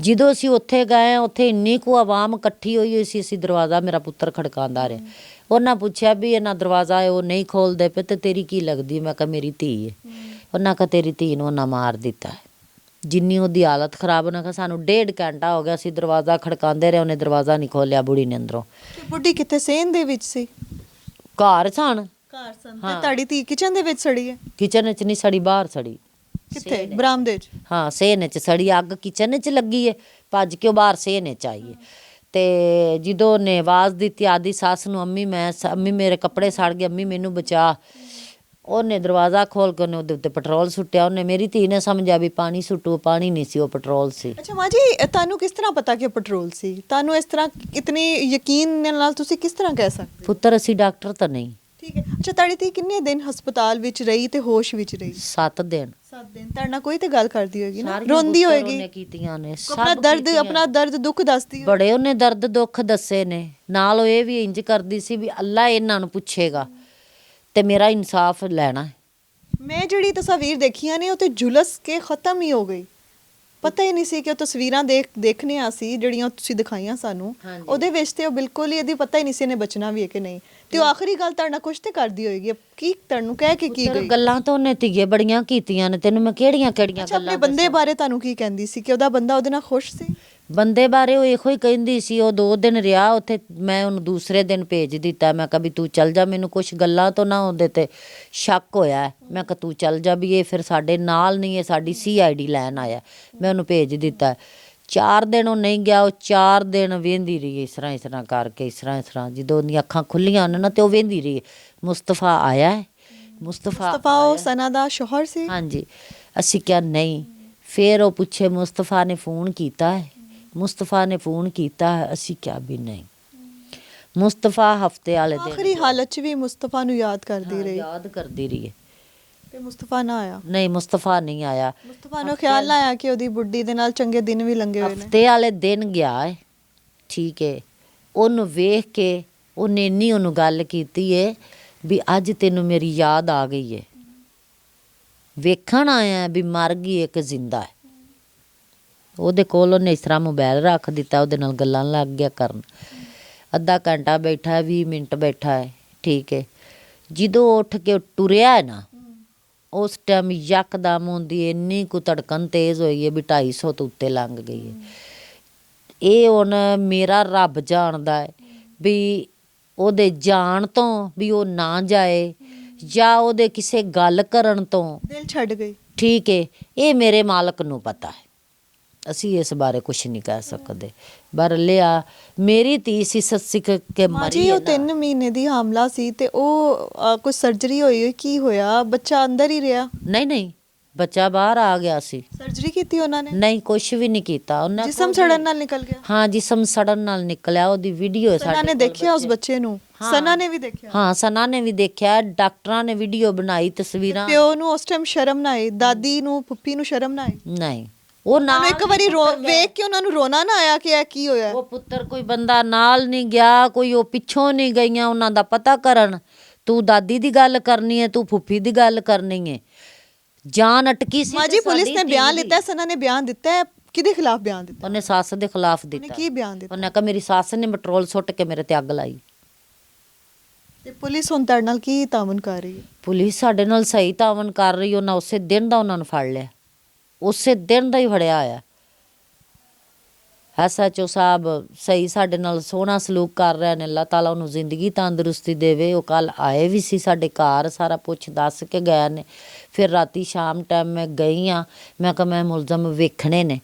ਜਦੋਂ ਅਸੀਂ ਉੱਥੇ ਗਏ, ਉੱਥੇ ਇੰਨੀ ਕੁ ਆਵਾਮ ਇਕੱਠੀ ਹੋਈ ਸੀ। ਅਸੀਂ ਦਰਵਾਜ਼ਾ ਮੇਰਾ ਪੁੱਤਰ ਖੜਕਾਉਂਦਾ ਰਿਹਾ। ਉਹਨਾਂ ਪੁੱਛਿਆ ਵੀ ਇਹਨਾਂ ਦਰਵਾਜ਼ਾ ਉਹ ਨਹੀਂ ਖੋਲਦੇ ਪਏ ਤੇ ਤੇਰੀ ਕੀ ਲੱਗਦੀ? ਮੈਂ ਕਿਹਾ ਮੇਰੀ ਧੀ ਹੈ। ਉਹਨਾਂ ਕਿਹਾ ਤੇਰੀ ਧੀ ਨੂੰ ਉਹਨਾਂ ਮਾਰ ਦਿੱਤਾ ਹੈ। ਜਿੰਨੀ ਉਹਦੀ ਹਾਲਤ ਖਰਾਬ, ਉਹਨਾਂ ਕਿਹਾ ਸਾਨੂੰ 1.5 ਘੰਟਾ ਹੋ ਗਿਆ, ਅਸੀਂ ਦਰਵਾਜ਼ਾ ਖੜਕਾਉਂਦੇ ਰਹੇ, ਉਹਨੇ ਦਰਵਾਜ਼ਾ ਨਹੀਂ ਖੋਲਿਆ ਬੁੜੀ ਨੇ ਅੰਦਰੋਂ। ਤੇ ਬੁੱਢੀ ਕਿੱਥੇ? ਸੇਨ ਦੇ ਵਿੱਚ ਸੀ? ਘਰ ਸਣ, ਘਰ ਸਨ। ਤੇ ਤੁਹਾਡੀ ਧੀ ਕਿਚਨ ਦੇ ਵਿੱਚ ਸੜੀ ਹੈ? ਕਿਚਨ 'ਚ ਨਹੀਂ ਸੜੀ, ਬਾਹਰ ਸੜੀ। ਕਿੱਥੇ? ਬਰਾਮਦੇ 'ਚ? ਹਾਂ, ਸੇਨ 'ਚ ਸੜੀ, ਅੱਗ ਕਿਚਨ 'ਚ ਲੱਗੀ ਹੈ, ਭੱਜ ਕੇ ਉਹ ਬਾਹਰ ਸੇਨ 'ਚ ਆਈ ਹੈ। ਤੇ ਜਦੋਂ ਉਹਨੇ ਆਵਾਜ਼ ਦਿੱਤੀ ਆਦੀ ਸੱਸ ਨੂੰ, ਅੰਮੀ ਅੰਮੀ ਮੇਰੇ ਕੱਪੜੇ ਸੜ ਗਏ, ਅੰਮੀ ਮੈਨੂੰ ਬਚਾ, ਉਹਨੇ ਦਰਵਾਜ਼ਾ ਖੋਲ ਕੇ ਉਹਨੇ ਉਹਦੇ ਉੱਤੇ ਪੈਟਰੋਲ ਸੁੱਟਿਆ। ਉਹਨੇ, ਮੇਰੀ ਧੀ ਨੇ ਸਮਝਿਆ ਵੀ ਪਾਣੀ ਸੁੱਟੂ, ਪਾਣੀ ਨਹੀਂ ਸੀ, ਉਹ ਪੈਟਰੋਲ ਸੀ। ਅੱਛਾ ਮਾਂ ਜੀ, ਤੁਹਾਨੂੰ ਕਿਸ ਤਰ੍ਹਾਂ ਪਤਾ ਕਿ ਉਹ ਪੈਟਰੋਲ ਸੀ? ਤੁਹਾਨੂੰ ਇਸ ਤਰ੍ਹਾਂ ਇਤਨੀ ਯਕੀਨ ਨਾਲ ਤੁਸੀਂ ਕਿਸ ਤਰ੍ਹਾਂ ਕਹਿ ਸਕਦੇ? ਪੁੱਤਰ ਅਸੀਂ ਡਾਕਟਰ ਤਾਂ ਨਹੀਂ। ਠੀਕ ਹੈ। ਅੱਛਾ, ਤੁਹਾਡੀ ਧੀ ਕਿੰਨੇ ਦਿਨ ਹਸਪਤਾਲ ਵਿੱਚ ਰਹੀ ਤੇ ਹੋਸ਼ ਵਿੱਚ ਰਹੀ? 7 ਦਿਨ। 7 ਦਿਨ। ਤੁਹਾਡੇ ਨਾਲ ਕੋਈ ਤੇ ਗੱਲ ਕਰਦੀ ਹੋਏਗੀ ਨਾ, ਸਾਰੀਆਂ ਰੋਂਦੀ ਪੁੱਤਰ ਹੋਏਗੀ, ਉਹਨੇ ਕੀਤੀਆਂ ਨੇ, ਆਪਣਾ ਸਭ ਦਰਦ ਕੀਤੀਆਂ। ਆਪਣਾ ਦਰਦ ਦੁੱਖ ਦੱਸਦੀ ਹੋਏਗੀ। ਬੜੇ ਉਹਨੇ ਦਰਦ ਦੁੱਖ ਦੱਸੇ ਨੇ, ਨਾਲ ਉਹ ਇਹ ਵੀ ਇੰਜ ਕਰਦੀ ਸੀ ਵੀ ਅੱਲਾ ਇਹਨਾਂ ਨੂੰ ਪੁੱਛੇਗਾ ਤੇ ਮੇਰਾ ਇਨਸਾਫ ਲੈਣਾ ਹੈ। ਮੈਂ ਜਿਹੜੀ ਤਸਵੀਰ ਦੇਖੀਆਂ ਨੇ ਉਹ ਤੇ ਝੁਲਸ ਕੇ ਖਤਮ ਹੀ ਹੋ ਗਈ। ਪਤਾ ਹੀ ਨਹੀਂ ਸੀ ਕਿ ਉਹ ਤਸਵੀਰਾਂ ਦੇਖਨੇ ਆ ਸੀ ਜਿਹੜੀਆਂ ਤੁਸੀਂ ਦਿਖਾਈਆਂ ਸਾਨੂੰ, ਹਾਂਜੀ। ਉਹਦੇ ਵਿੱਚ ਤੇ ਉਹ ਬਿਲਕੁਲ ਹੀ ਇਹਦੀ ਪਤਾ ਹੀ ਨਹੀਂ ਸੀ ਇਹਨੇ ਬਚਣਾ ਵੀ ਹੈ ਕਿ ਨਹੀਂ। ਤੇ ਉਹ ਆਖਰੀ ਗੱਲ ਤੁਹਾਡੇ ਨਾਲ ਕੁਛ ਤੇ ਕਰਦੀ ਹੋਏਗੀ, ਕੀ ਤੁਹਾਨੂੰ ਕਹਿ ਕੇ ਕੀ ਪੁੱਤਰ ਗਈ? ਗੱਲਾਂ ਤਾਂ ਉਹਨੇ ਧੀਏ ਬੜੀਆਂ ਕੀਤੀਆਂ ਨੇ, ਤੈਨੂੰ ਮੈਂ ਕਿਹੜੀਆਂ ਅੱਛਾ, ਆਪਣੇ ਗੱਲਾਂ ਬੰਦੇ ਬਾਰੇ ਤੁਹਾਨੂੰ ਕੀ ਕਹਿੰਦੀ ਸੀ ਕਿ ਉਹਦਾ ਬੰਦਾ ਉਹਦੇ ਨਾਲ ਖੁਸ਼ ਸੀ? ਬੰਦੇ ਬਾਰੇ ਉਹ ਇਹੋ ਹੀ ਕਹਿੰਦੀ ਸੀ। ਉਹ 2 ਦਿਨ ਰਿਹਾ ਉੱਥੇ, ਮੈਂ ਉਹਨੂੰ ਦੂਸਰੇ ਦਿਨ ਭੇਜ ਦਿੱਤਾ। ਮੈਂ ਕਿਹਾ ਵੀ ਤੂੰ ਚੱਲ ਜਾ, ਮੈਨੂੰ ਕੁਛ ਗੱਲਾਂ ਤੋਂ ਨਾ ਉਹਦੇ ਤੇ ਸ਼ੱਕ ਹੋਇਆ ਹੈ। ਮੈਂ ਕਿਹਾ ਤੂੰ ਚੱਲ ਜਾ, ਵੀ ਇਹ ਫਿਰ ਸਾਡੇ ਨਾਲ ਨਹੀਂ, ਇਹ ਸਾਡੀ CID ਲੈਣ ਆਇਆ। ਮੈਂ ਉਹਨੂੰ ਭੇਜ ਦਿੱਤਾ। 4 ਦਿਨ ਉਹ ਨਹੀਂ ਗਿਆ, ਉਹ 4 ਦਿਨ ਵੇਂਦੀ ਰਹੀ ਇਸ ਤਰ੍ਹਾਂ ਕਰਕੇ, ਇਸ ਤਰ੍ਹਾਂ ਜਦੋਂ ਉਹਦੀਆਂ ਅੱਖਾਂ ਖੁੱਲੀਆਂ ਨੇ ਨਾ ਤੇ ਉਹ ਵੇਂਦੀ ਰਹੀ। ਮੁਸਤਫਾ ਆਇਆ ਹੈ, ਮੁਸਤਫਾ ਉਹ ਸਨਾ ਦਾ ਸ਼ੋਹਰ ਸੀ? ਹਾਂਜੀ। ਅਸੀਂ ਕਿਹਾ ਨਹੀਂ। ਫਿਰ ਉਹ ਪੁੱਛੇ ਮੁਸਤਫਾ ਨੇ ਫੋਨ ਕੀਤਾ ਹੈ? ਮੁਸਤਫਾ ਨੇ ਫੋਨ ਕੀਤਾ ਹੈ? ਅਸੀਂ ਕਿਹਾ ਵੀ ਨਹੀਂ। ਮੁਸਤਫਾ ਹਫਤੇ ਵਾਲੇ ਦਿਨ ਆਖਰੀ ਹਾਲਤ 'ਚ ਵੀ ਮੁਸਤਫਾ ਨੂੰ ਯਾਦ ਕਰਦੀ ਰਹੀ ਯਾਦ ਕਰਦੀ ਰਹੀ ਹੈ। ਤੇ ਮੁਸਤਫਾ ਨਾ ਆਇਆ? ਨਹੀਂ, ਮੁਸਤਫਾ ਨਹੀਂ ਆਇਆ। ਮੁਸਤਫਾ ਨੂੰ ਖਿਆਲ ਨਾ ਆਇਆ ਕਿ ਉਹਦੀ ਬੁੱਢੀ ਦੇ ਨਾਲ ਚੰਗੇ ਦਿਨ ਵੀ ਲੰਘੇ ਹੋਏ ਨੇ? ਹਫਤੇ ਵਾਲੇ ਦਿਨ ਗਿਆ ਹੈ, ਠੀਕ ਹੈ। ਉਹਨੂੰ ਵੇਖ ਕੇ ਉਹਨੇ ਇੰਨੀ ਉਹਨੂੰ ਗੱਲ ਕੀਤੀ ਹੈ ਵੀ ਅੱਜ ਤੈਨੂੰ ਮੇਰੀ ਯਾਦ ਆ ਗਈ ਹੈ, ਵੇਖਣ ਆਇਆ ਵੀ ਮਰ ਗਈ ਇੱਕ ਜ਼ਿੰਦਾ ਹੈ। ਉਹਦੇ ਕੋਲ ਉਹਨੇ ਇਸ ਤਰ੍ਹਾਂ ਮੋਬਾਈਲ ਰੱਖ ਦਿੱਤਾ, ਉਹਦੇ ਨਾਲ ਗੱਲਾਂ ਲੱਗ ਗਿਆ ਕਰਨ। ਅੱਧਾ ਘੰਟਾ ਬੈਠਾ, 20 ਮਿੰਟ ਬੈਠਾ ਹੈ, ਠੀਕ ਹੈ। ਜਦੋਂ ਉੱਠ ਕੇ ਟੁਰਿਆ ਹੈ ਨਾ, ਉਸ ਟਾਈਮ ਯਕਦਮ ਹੁੰਦੀ ਇੰਨੀ ਕੁ ਧੜਕਣ ਤੇਜ਼ ਹੋਈ ਹੈ ਵੀ 250 ਤੋਂ ਉੱਤੇ ਲੰਘ ਗਈ ਹੈ। ਇਹ ਹੁਣ ਮੇਰਾ ਰੱਬ ਜਾਣਦਾ ਹੈ ਵੀ ਉਹਦੇ ਜਾਣ ਤੋਂ ਵੀ ਉਹ ਨਾ ਜਾਏ ਜਾਂ ਉਹਦੇ ਕਿਸੇ ਗੱਲ ਕਰਨ ਤੋਂ ਦਿਲ ਛੱਡ ਗਈ। ਠੀਕ ਹੈ, ਇਹ ਮੇਰੇ ਮਾਲਕ ਨੂੰ ਪਤਾ ਹੈ, ਅਸੀਂ ਇਸ ਬਾਰੇ ਕੁਝ ਨਹੀਂ ਕਹਿ ਸਕਦੇ। ਪਰ ਲਿਆ ਮੇਰੀ ਧੀ ਸੀ ਸੱਸੀ ਕੇ ਮਾਂ ਮਰੀ ਜੀ ਹੈ ਉਹ ਨਾ। 3 ਮਹੀਨੇ ਦੀ ਹਾਮਲਾ ਸੀ ਤੇ ਉਹ ਕੋਈ ਸਰਜਰੀ ਹੋਈ, ਕੀ ਹੋਇਆ? ਬੱਚਾ ਅੰਦਰ ਹੀ ਰਿਹਾ? ਨਹੀਂ, ਬੱਚਾ ਬਾਹਰ ਆ ਗਿਆ ਸੀ। ਸਰਜਰੀ ਕੀਤੀ ਉਹਨਾਂ ਨੇ? ਨਹੀਂ, ਕੁਝ ਵੀ ਨਹੀਂ ਕੀਤਾ ਉਹਨਾਂ। ਜਿਸਮ ਸੜਨ ਨਾਲ ਨਿਕਲ ਗਿਆ? ਹਾਂ, ਜਿਸਮ ਸੜਨ ਨਾਲ ਨਿਕਲਿਆ। ਉਹਦੀ ਵੀਡੀਓ ਸਨਾ ਸਾਡੇ ਨੇ ਕੋਲ ਦੇਖਿਆ ਉਸ ਬੱਚੇ ਨੂੰ? ਹਾਂ। ਸਨਾ ਨੇ ਵੀ ਦੇਖਿਆ? ਹਾਂ, ਸਨਾ ਨੇ ਵੀ ਦੇਖਿਆ, ਡਾਕਟਰਾਂ ਨੇ ਵੀਡੀਓ ਬਣਾਈ, ਤਸਵੀਰਾਂ। ਪਿਓ ਨੂੰ ਉਸ ਟਾਈਮ ਸ਼ਰਮ ਨਾ ਆਈ? ਦਾਦੀ ਨੂੰ, ਫੁੱਫੀ ਨੂੰ ਸ਼ਰਮ ਨਾ ਆਈ? ਨਹੀਂ, ਉਹ ਨਾਲ ਇੱਕ ਵਾਰੀ ਵੇਖ ਕੇ ਉਹਨਾਂ ਨੂੰ ਰੋਣਾ ਨਾ ਆਇਆ ਕਿ ਇਹ ਕੀ ਹੋਇਆ? ਉਹ ਪੁੱਤਰ ਕੋਈ ਬੰਦਾ ਨਾਲ ਨਹੀਂ ਗਿਆ, ਕੋਈ ਉਹ ਪਿੱਛੋਂ ਨਹੀਂ ਗਈਆਂ ਉਹਨਾਂ ਦਾ ਪਤਾ ਕਰਨ। ਤੂੰ ਦਾਦੀ ਦੀ ਗੱਲ ਕਰਨੀ ਹੈ, ਤੂੰ ਫੁੱਫੀ ਦੀ ਗੱਲ ਕਰਨੀ ਹੈ। ਜਾਨ ਅਟਕੀ ਸੀ। ਮਾਂ ਜੀ ਤੇ ਪੁਲਿਸ ਸਾਡੀ ਨੇ ਧੀ ਬਿਆਨ ਦੀ। ਲਿੱਤਾ, ਸਨਾ ਨੇ ਬਿਆਨ ਦਿੱਤਾ ਹੈ? ਕਿਹਦੇ ਖਿਲਾਫ ਬਿਆਨ ਦਿੱਤਾ? ਉਹਨੇ ਸੱਸ ਦੇ ਖਿਲਾਫ ਉਹਨੇ ਦਿੱਤਾ। ਕੀ ਬਿਆਨ ਦਿੱਤਾ? ਉਹਨੇ ਕਿਹਾ ਮੇਰੀ ਸੱਸ ਨੇ ਪੈਟਰੋਲ ਸੁੱਟ ਕੇ ਮੇਰੇ ਤੇ ਅੱਗ ਲਾਈ। ਤੇ ਪੁਲਿਸ ਹੁਣ ਤੁਹਾਡੇ ਨਾਲ ਕੀ ਤਾਮਨ ਕਰ ਰਹੀ ਹੈ? ਪੁਲਿਸ ਸਾਡੇ ਨਾਲ ਸਹੀ ਤਾਵਨ ਕਰ ਰਹੀ। ਉਹਨਾਂ ਉਸੇ ਦਿਨ ਦਾ ਉਹਨਾਂ ਨੂੰ ਫੜ ਲਿਆ, ਉਸੇ ਦਿਨ ਦਾ ਹੀ ਫੜਿਆ ਹੋਇਆ। ਐਸਐਚਓ ਸਾਹਿਬ ਸਹੀ ਸਾਡੇ ਨਾਲ ਸੋਹਣਾ ਸਲੂਕ ਕਰ ਰਹੇ ਨੇ। ਅੱਲਾਹ ਤਾਲਾ ਉਹਨੂੰ ਜ਼ਿੰਦਗੀ ਤੰਦਰੁਸਤੀ ਦੇਵੇ। ਉਹ ਕੱਲ ਆਏ ਵੀ ਸੀ ਸਾਡੇ ਘਰ, ਸਾਰਾ ਪੁੱਛ ਦੱਸ ਕੇ ਗਏ ਨੇ। ਫਿਰ ਰਾਤੀ ਸ਼ਾਮ ਟਾਈਮ ਮੈਂ ਗਈ ਹਾਂ, ਮੈਂ ਕਿਹਾ ਮੈਂ ਮੁਲਜ਼ਮ ਵੇਖਣੇ ਨੇ।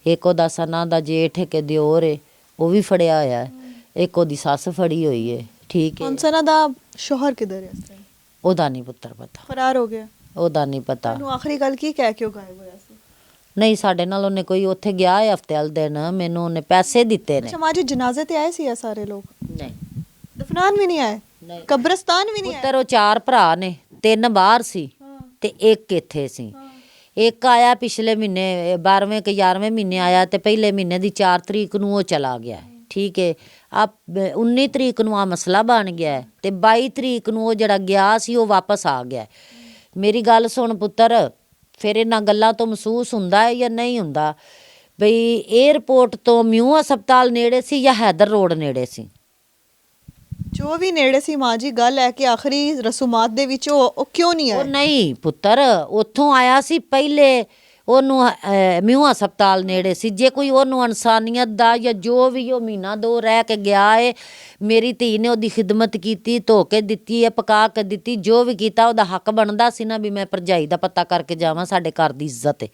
ਇੱਕ ਉਹਦਾ ਸਨਾ ਦਾ ਜੇਠ ਹੈ ਕਿ ਦਿਓਰ ਹੈ, ਉਹ ਵੀ ਫੜਿਆ ਹੋਇਆ ਹੈ। ਇੱਕ ਉਹਦੀ ਸੱਸ ਫੜੀ ਹੋਈ ਹੈ, ਠੀਕ ਹੈ। ਹੁਣ ਸਨਾ ਦਾ ਸ਼ੋਹਰ ਕਿੱਧਰ ਹੈ ਇਸ ਟਾਈਮ? ਉਹਦਾ ਨਹੀਂ ਪੁੱਤਰ ਪਤਾ, ਫਰਾਰ ਹੋ ਗਿਆ? ਉਹਦਾ ਨਹੀਂ ਪਤਾ। ਤੁਹਾਨੂੰ ਆਖਰੀ ਗੱਲ ਕੀ ਕਹਿ ਕੇ ਉਹ ਗਾਇਬ ਹੋਇਆ ਸੀ? ਨਹੀਂ, ਸਾਡੇ ਨਾਲ ਉਹਨੇ ਕੋਈ ਉੱਥੇ ਗਿਆ ਹੈ ਹਫਤੇ ਵਾਲੇ ਦਿਨ, ਮੈਨੂੰ ਉਹਨੇ ਪੈਸੇ ਦਿੱਤੇ ਨੇ। ਅੱਛਾ ਮਾਂ ਜੀ ਜਨਾਜ਼ੇ ਤੇ ਆਏ ਸੀ ਇਹ ਸਾਰੇ ਲੋਕ? ਨਹੀਂ ਦਫਨਾਨ ਵੀ ਨਹੀਂ ਆਏ? ਨਹੀਂ ਕਬਰਸਤਾਨ ਵੀ ਨਹੀਂ ਆਏ? ਪੁੱਤਰ ਉਹ 4 ਭਰਾ ਨੇ, 3 ਬਾਹਰ ਸੀ ਤੇ ਇੱਕ ਇੱਥੇ ਸੀ। ਇੱਕ ਆਇਆ ਪਿਛਲੇ ਮਹੀਨੇ 12ਵੇਂ ਕਿ 11ਵੇਂ ਮਹੀਨੇ ਆਇਆ ਤੇ ਪਹਿਲੇ ਮਹੀਨੇ ਦੀ 4 ਤਰੀਕ ਨੂੰ ਉਹ ਚਲਾ ਗਿਆ, ਠੀਕ ਹੈ। ਆ 19 ਤਰੀਕ ਨੂੰ ਆ ਮਸਲਾ ਬਣ ਗਿਆ ਹੈ ਤੇ 22 ਤਰੀਕ ਨੂੰ ਉਹ ਜਿਹੜਾ ਗਿਆ ਸੀ ਉਹ ਵਾਪਸ ਆ ਗਿਆ। ਮੇਰੀ ਗੱਲ ਸੁਣ ਪੁੱਤਰ, ਫਿਰ ਇਹਨਾਂ ਗੱਲਾਂ ਤੋਂ ਮਹਿਸੂਸ ਹੁੰਦਾ ਹੈ ਜਾਂ ਨਹੀਂ ਹੁੰਦਾ ਬਈ ਏਅਰਪੋਰਟ ਤੋਂ ਮਿਊ ਹਸਪਤਾਲ ਨੇੜੇ ਸੀ ਜਾਂ ਹੈਦਰ ਰੋਡ ਨੇੜੇ ਸੀ? ਜੋ ਵੀ ਨੇੜੇ ਸੀ ਮਾਂ ਜੀ, ਗੱਲ ਹੈ ਕਿ ਆਖਰੀ ਰਸੂਮਾਤ ਦੇ ਵਿੱਚ ਉਹ ਕਿਉਂ ਨਹੀਂ ਉਹ ਆਏ? ਨਹੀਂ ਪੁੱਤਰ, ਉੱਥੋਂ ਆਇਆ ਸੀ ਪਹਿਲੇ, ਉਹਨੂੰ ਮਿਊ ਹਸਪਤਾਲ ਨੇੜੇ ਸੀ। ਜੇ ਕੋਈ ਉਹਨੂੰ ਇਨਸਾਨੀਅਤ ਦਾ ਜਾਂ ਜੋ ਵੀ ਉਹ ਮਹੀਨਾ 2 ਰਹਿ ਕੇ ਗਿਆ ਏ, ਮੇਰੀ ਧੀ ਨੇ ਉਹਦੀ ਖਿਦਮਤ ਕੀਤੀ, ਧੋ ਕੇ ਦਿੱਤੀ ਹੈ, ਪਕਾ ਕੇ ਦਿੱਤੀ, ਜੋ ਵੀ ਕੀਤਾ ਉਹਦਾ ਹੱਕ ਬਣਦਾ ਸੀ ਨਾ ਵੀ ਮੈਂ ਭਰਜਾਈ ਦਾ ਪਤਾ ਕਰਕੇ ਜਾਵਾਂ। ਸਾਡੇ ਘਰ ਦੀ ਇੱਜ਼ਤ ਹੈ,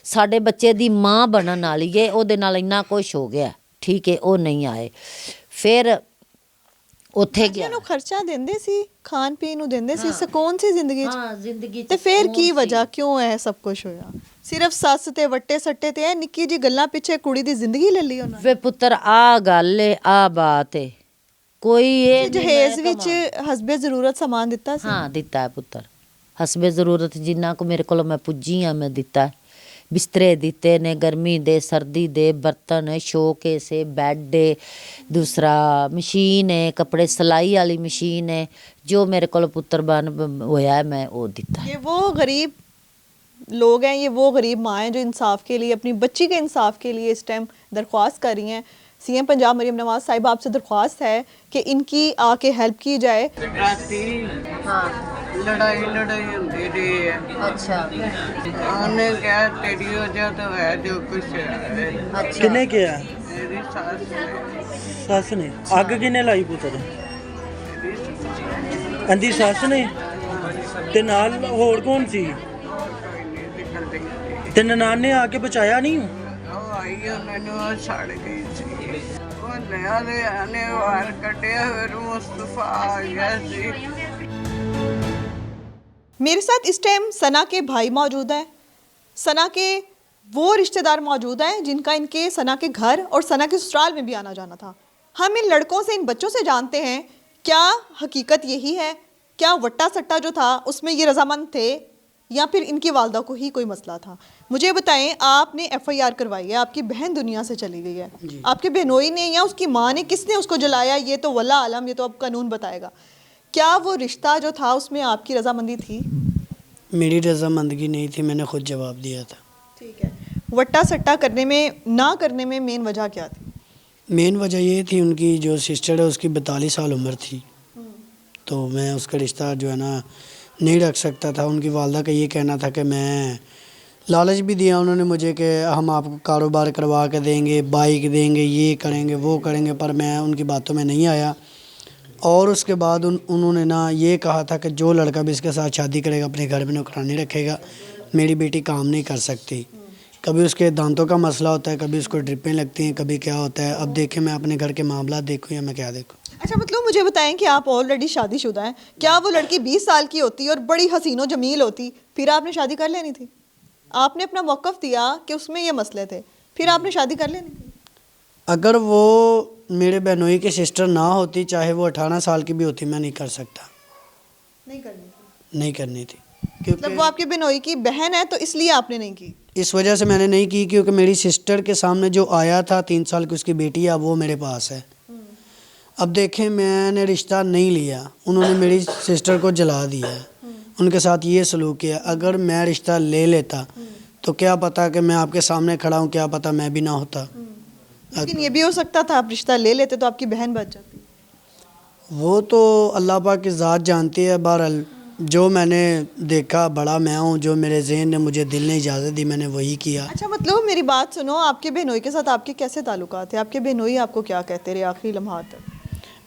ਸਾਡੇ ਬੱਚੇ ਦੀ ਮਾਂ ਬਣਨ ਵਾਲੀ ਏ, ਉਹਦੇ ਨਾਲ ਇੰਨਾ ਕੁਛ ਹੋ ਗਿਆ, ਠੀਕ ਹੈ। ਉਹ ਨਹੀਂ ਆਏ। ਫਿਰ ਉੱਥੇ ਗਿਆ। ਉਹਨੂੰ ਖਰਚਾ ਦਿੰਦੇ ਸੀ, ਖਾਣ ਪੀਣ ਨੂੰ ਦਿੰਦੇ ਸੀ, ਸਕੂਨ ਸੀ ਜ਼ਿੰਦਗੀ 'ਚ? ਹਾਂ, ਜ਼ਿੰਦਗੀ 'ਚ ਤੇ ਫਿਰ ਸਕੂਨ ਕੀ ਸੀ। ਵਜ੍ਹਾ, ਕਿਉਂ ਇਹ ਸਭ ਕੁਝ ਹੋਇਆ? ਸਿਰਫ ਸੱਸ ਤੇ ਵੱਟੇ ਸੱਟੇ ਤੇ ਇਹ ਨਿੱਕੀ ਜੀ ਗੱਲਾਂ ਪਿੱਛੇ ਕੁੜੀ ਦੀ ਜ਼ਿੰਦਗੀ ਲੈ ਲਈ ਉਹਨਾਂ ਨੇ? ਵੇ ਪੁੱਤਰ ਆ ਗੱਲ ਏ, ਆ ਬਾਤ ਏ। ਕੋਈ ਇਹ ਨਹੀਂ ਜਹੇਜ਼ ਮੈਂ ਵਿੱਚ ਹਸਬੇ ਜ਼ਰੂਰਤ ਸਮਾਨ ਦਿੱਤਾ ਸੀ? ਹਾਂ ਦਿੱਤਾ ਹੈ ਪੁੱਤਰ, ਹਸਬੇ ਜ਼ਰੂਰਤ ਜਿੰਨਾ ਕੋ ਮੇਰੇ ਕੋਲ ਮੈਂ ਪੁੱਜੀ ਆ ਮੈਂ ਦਿੱਤਾ। ਬਿਸਤਰੇ ਦਿੱਤੇ ਨੇ, ਗਰਮੀ ਦੇ ਸਰਦੀ ਦੇ ਬਰਤਨ, ਸ਼ੋਕੇਸ ਏ, ਬੈੱਡ ਏ, ਦੂਸਰਾ ਮਸ਼ੀਨ ਹੈ, ਕੱਪੜੇ ਸਿਲਾਈ ਵਾਲੀ ਮਸ਼ੀਨ ਹੈ, ਜੋ ਮੇਰੇ ਕੋਲ ਪੁੱਤਰ ਬਣ ਹੋਇਆ है, मैं वो दिता। ये वो गरीब लोग हैं, ये वो गरीब माँ हैं जो इंसाफ के लिए, अपनी बच्ची के इंसाफ के लिए इस टाइम दरख्वास्त कर रही हैं। सीएम पंजाब मरियम नवाज साहिब आपसे दरख्वास्त है कि इनकी आके हेल्प की जाए। ਰਾਤੀ हाँ ਲੜਾਈ ਹੁੰਦੀ ਰਹੀ ਹੈ। अच्छा ਉਹਨੇ ਕਿਹਾ ਤੇਰੀ ਵਜ੍ਹਾ ਤੋਂ ਹੈ ਜੋ ਕੁਛ ਹੈ। अच्छा ਕਿੰਨੇ ਕਿਹਾ? ਮੇਰੀ ਸੱਸ ਨੇ, ਸੱਸ ਨੇ? ਅੱਗ ਕਿੰਨੇ ਲਾਈ ਪੁੱਤਰ? ਅੰਦੀ ਸੱਸ ਨੇ? ਤੇ ਨਾਲ ਹੋਰ ਕੌਣ ਸੀ? ਕੋਈ ਨਹੀਂ ਦਿਖਦੀ। ਤੇ ਨਨਾਣ ਨੇ ਆ ਕੇ ਬਚਾਇਆ ਨਹੀਂ? ਉਹ ਆਈ ਉਹਨਾਂ ਨੂੰ ਉਹ ਛੱਡ ਗਈ ਸੀ। ਉਹ ਨया ਨੇ ਵਾਰ ਕੱਢਿਆ, ਫਿਰ ਮੁਸਤਫਾ ਆ ਗਿਆ ਸੀ। मेरे साथ इस टाइम सना के भाई मौजूद हैं, सना के वो रिश्तेदार मौजूद हैं जिनका इनके सना के घर और सना के ससुराल में भी आना जाना था। हम इन लड़कों से, इन बच्चों से जानते हैं क्या हकीकत यही है, क्या वट्टा सट्टा जो था उसमें ये रजामंद थे या फिर इनकी वालदा को ही कोई मसला था। मुझे बताएं, आपने FIR करवाई है, आपकी बहन दुनिया से चली गई है, आपके बहनोई ने या उसकी माँ ने, किसने उसको जलाया ये तो वल्ला आलम, ये तो अब कानून बताएगा। क्या वो रिश्ता जो था उसमें आपकी रजामंदी थी? मेरी रजामंदगी नहीं थी, मैंने खुद जवाब दिया था। ठीक है। वट्टा सट्टा करने में ना करने में मेन वजह क्या थी? मेन वजह ये थी, उनकी जो सिस्टर है उसकी 42 साल उम्र थी, तो मैं उसका रिश्ता जो है ना नहीं रख सकता था। उनकी वालदा का ये कहना था कि मैं लालच भी दिया उन्होंने मुझे कि हम आपको कारोबार करवा के देंगे, बाइक देंगे, ये करेंगे वो करेंगे, पर मैं उनकी बातों में नहीं आया। और उसके बाद उन्होंने ना ये कहा था कि जो लड़का भी इसके साथ शादी करेगा अपने घर में नौकरानी रखेगा, मेरी बेटी काम नहीं कर सकती। कभी उसके दांतों का मसला होता है, कभी उसको ड्रिपें लगती हैं, कभी क्या होता है। अब देखें मैं अपने घर के मामला देखूँ या मैं क्या देखूँ। अच्छा, मतलब मुझे बताएं कि आप ऑलरेडी शादीशुदा हैं, क्या वो लड़की 20 साल की होती और बड़ी हसीनो जमील होती, फिर आपने शादी कर लेनी थी? आपने अपना मौक़िफ़ दिया कि उसमें ये मसले थे, फिर आपने शादी कर लेनी थी? अगर वो मेरे बहनोई की सिस्टर ना होती, चाहे वो 18 साल की भी होती, मैं नहीं कर सकता, नहीं करनी थी। नहीं करनी थी। मतलब क्योंकि वो आपकी बहनोई की बहन है तो इसलिए आपने नहीं की? इस वजह से मैंने नहीं की क्योंकि मेरी सिस्टर के सामने जो आया था 3 साल की उसकी बेटी है, वो मेरे पास है। अब देखें मैंने रिश्ता नहीं लिया, उन्होंने मेरी सिस्टर को जला दिया है, उनके साथ ये सलूक किया। अगर मैं रिश्ता ले लेता तो क्या पता कि मैं आपके सामने खड़ा हूँ, क्या पता मैं भी ना होता। लेकिन ये भी हो सकता था आप रिश्ता ले लेते तो आपकी बहन बच जाती। वो तो अल्लाह पाक की ज़ात जानती है। बहरहाल जो मैंने देखा, बड़ा मैं हूँ, जो मेरे ज़हन ने मुझे दिल ने इजाज़त दी मैंने वही किया। अच्छा, मतलब मेरी बात सुनो, आपके बहनोई के साथ आपके कैसे ताल्लुकात थे? आपके बहनोई आपको क्या कहते रहे आखिरी लम्हात तक?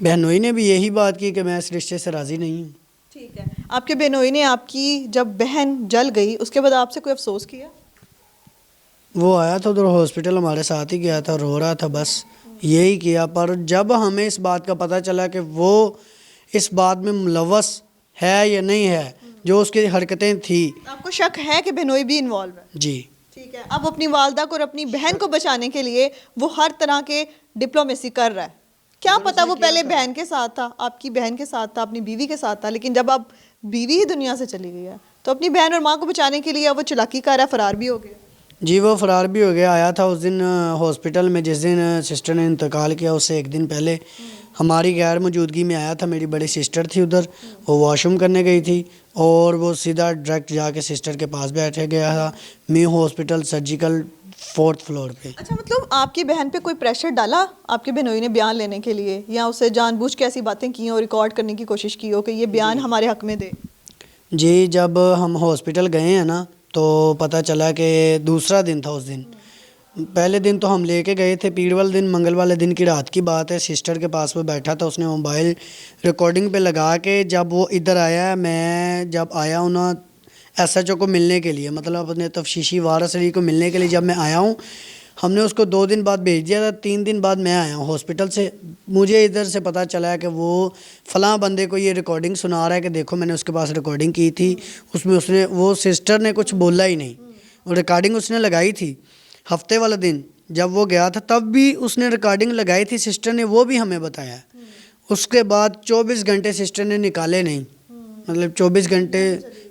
बहनोई ने भी यही बात की कि मैं इस रिश्ते से राज़ी नहीं हूँ। ठीक है, आपके बहनोई ने आपकी जब बहन जल गई उसके बाद आपसे कोई अफसोस किया? वो आया था उधर हॉस्पिटल, हमारे साथ ही गया था, रो रहा था, बस यही किया। पर जब हमें इस बात का पता चला कि वो इस बात में मुलव्वस है या नहीं है, जो उसकी हरकतें थी। आपको शक है कि बहनोई भी इन्वॉल्व है? जी। ठीक है, अब अपनी वालदा को और अपनी बहन को बचाने के लिए वो हर तरह के डिप्लोमेसी कर रहा है। क्या पता वो पहले बहन के साथ था, आपकी बहन के साथ था, अपनी बीवी के साथ था, लेकिन जब अब बीवी ही दुनिया से चली गई है तो अपनी बहन और माँ को बचाने के लिए अब वो चालाकी कर रहा है, फरार भी हो गया। जी, वो फ़रार भी हो गया। आया था उस दिन हॉस्पिटल में, जिस दिन सिस्टर ने इंतकाल किया उससे एक दिन पहले हमारी गैर मौजूदगी में आया था। मेरी बड़ी सिस्टर थी उधर, वो वॉशरूम करने गई थी और वो सीधा डायरेक्ट जाके सिस्टर के पास बैठे गया था। मैं हॉस्पिटल सर्जिकल 4th फ्लोर पे। अच्छा, मतलब आपकी बहन पे कोई प्रेशर डाला आपकी बहनोई ने बयान लेने के लिए, या उसे जानबूझ के ऐसी बातें की और रिकॉर्ड करने की कोशिश की हो कि ये बयान हमारे हक में दे? जी, जब हम हॉस्पिटल गए हैं ना तो पता चला कि दूसरा दिन था उस दिन। पहले दिन तो हम लेके गए थे, पीर वाले दिन, मंगल वाले दिन की रात की बात है। सिस्टर के पास वो बैठा था, उसने मोबाइल रिकॉर्डिंग पे लगा के जब वो इधर आया, मैं जब आया हूँ ना SHO को मिलने के लिए, मतलब अपने तफ्तीशी वारिस अली को मिलने के लिए जब मैं आया हूँ, हमने उसको 2 दिन बाद भेज दिया था। 3 दिन बाद मैं आया हूँ हॉस्पिटल से, मुझे इधर से पता चला है कि वो फ़लाँ बंदे को ये रिकॉर्डिंग सुना रहा है कि देखो मैंने उसके पास रिकॉर्डिंग की थी, उसमें उसने, वो सिस्टर ने कुछ बोला ही नहीं, वो रिकॉर्डिंग उसने लगाई थी। हफ्ते वाला दिन जब वो गया था तब भी उसने रिकॉर्डिंग लगाई थी सिस्टर ने, वो भी हमें बताया। उसके बाद 24 घंटे सिस्टर ने निकाले नहीं, मतलब 24 घंटे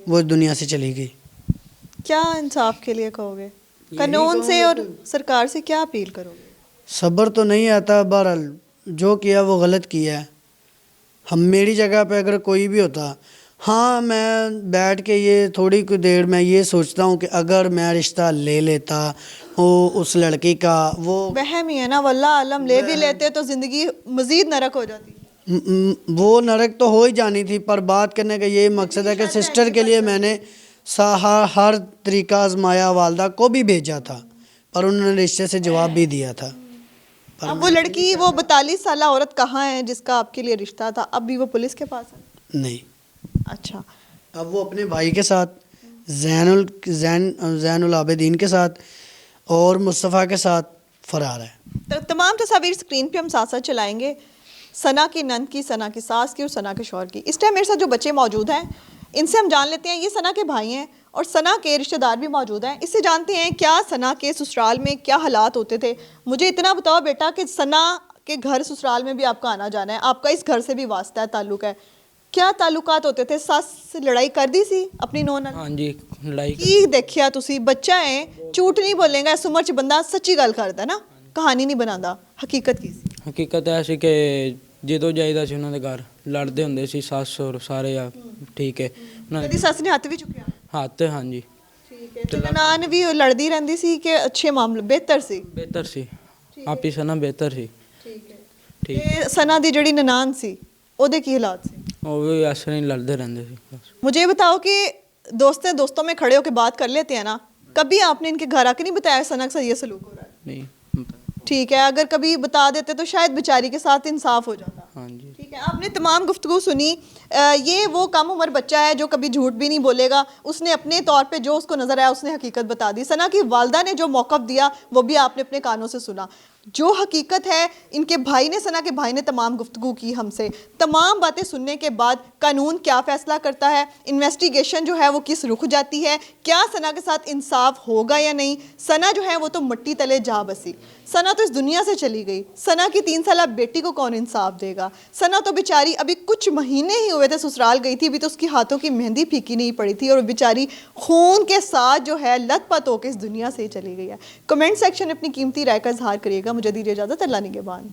वो दुनिया से चली गई। क्या इंसाफ के लिए कहोगे? कानून से और सरकार से क्या अपील करोगे? सब्र तो नहीं आता। बहरहाल जो किया वो गलत किया है। हम, मेरी जगह पे अगर कोई भी होता, हाँ मैं बैठ के ये थोड़ी कुछ देर मैं ये सोचता हूँ कि अगर मैं रिश्ता ले लेता वो उस लड़की का, वो वहम ही है ना, वल्लाह आलम ले भी लेते तो ज़िंदगी मज़ीद नरक हो जाती। वो नरक तो हो ही जानी थी। पर बात करने का ये मकसद है कि सिस्टर के लिए मैंने हर तरीका आजमाया, वालदा को भी भेजा था, पर उन्होंने रिश्ते से जवाब भी दिया था। अब वो लड़की, वो 42 साल औरत कहाँ है जिसका आपके लिए रिश्ता था? अब भी वो पुलिस के पास है? नहीं। अच्छा, अब वो अपने भाई के साथ, ज़ैनुल आबिदीन के साथ और मुस्तफ़ा के साथ फ़रार है। तो तमाम तस्वीर स्क्रीन पे हम साथ साथ चलाएंगे, सना की नंद की, सना की सास की और सना के शौहर की। इस टाइम मेरे साथ जो बच्चे मौजूद हैं इनसे हम जान लेते हैं, ये सना के भाई हैं और सना के रिश्तेदार भी मौजूद हैं। इससे जानते हैं क्या सना के ससुराल में क्या हालात होते थे। मुझे इतना बताओ बेटा कि सना के घर ससुराल में भी आपका आना जाना है, आपका इस घर से भी वास्ता है, ताल्लुक है, क्या ताल्लुकात होते थे? सास से लड़ाई कर दी सी अपनी नौं नाल? हाँ जी, लड़ाई की देखिया तुसी, बच्चा है, झूठ नहीं बोलेगा, इस उम्र च बंदा सच्ची गल करदा ना, कहानी नहीं बनाता। हकीकत की सी? ਹਕੀਕਤ ਹੈ ਸੀ ਕਿ ਜਦੋਂ ਜਾਈਦਾ ਸੀ ਉਹਨਾਂ ਦੇ ਘਰ ਲੜਦੇ ਹੁੰਦੇ ਸੀ ਸੱਸ ਔਰ ਸਾਰੇ ਆ, ਠੀਕ ਹੈ ਉਹਨਾਂ ਕਦੀ ਸੱਸ ਨੇ ਹੱਥ ਵੀ ਚੁੱਕਿਆ? ਹੱਥ, ਹਾਂਜੀ। ਠੀਕ ਤੇ ਨਨਾਣ ਵੀ ਲੜਦੀ ਰਹਿੰਦੀ ਸੀ ਕਿ ਅੱਛੇ ਮਾਮਲੇ ਬਿਹਤਰ ਸੀ? ਬਿਹਤਰ ਸੀ, ਆਪੀ ਸਨਾ ਬਿਹਤਰ ਸੀ। ਠੀਕ ਹੈ। ਠੀਕ। ਤੇ ਸਨਾ ਦੀ ਜਿਹੜੀ ਨਨਾਣ ਸੀ ਉਹਦੇ ਕੀ ਹਾਲਾਤ ਸੀ? ਉਹ ਵੀ ਐਸੇ ਨਹੀਂ ਲੜਦੇ ਰਹਿੰਦੇ ਸੀ ਬਸ। मुझे ये बताओ कि दोस्तों में खड़े होकर बात कर लेते हैं ना, कभी आपने इनके घर आके नहीं बताया सना के साथ ये सलूक हो रहा है? नहीं। ठीक है, अगर कभी बता देते तो शायद बेचारी के साथ इंसाफ हो जाता। हाँ जी। ठीक है, आपने तमाम गुफ्तगू सुनी। ये वो कम उम्र बच्चा है जो कभी झूठ भी नहीं बोलेगा, उसने अपने तौर पे जो उसको नज़र आया उसने हकीकत बता दी। सना की वालदा ने जो मौक़िफ़ दिया वो भी आपने अपने कानों से सुना। जो हकीकत है, इनके भाई ने, सना के भाई ने तमाम गुफ्तगू की हमसे। तमाम बातें सुनने के बाद कानून क्या फ़ैसला करता है, इन्वेस्टिगेशन जो है वो किस रुख जाती है, क्या सना के साथ इंसाफ होगा या नहीं? सना जो है वो तो मिट्टी तले जा बसी, सना तो इस दुनिया से चली गई। सना की 3 साला बेटी को कौन इंसाफ देगा? सना तो बेचारी अभी कुछ महीने ही हुए थे ससुराल गई थी, अभी तो उसकी हाथों की मेहंदी फीकी नहीं पड़ी थी और बेचारी खून के साथ जो है लथपथ होकर इस दुनिया से ही चली गई है। कमेंट सेक्शन में अपनी कीमती राय का इजहार करिएगा। मुझे दीजिए इजाज़त, अल्लाह निगहबान।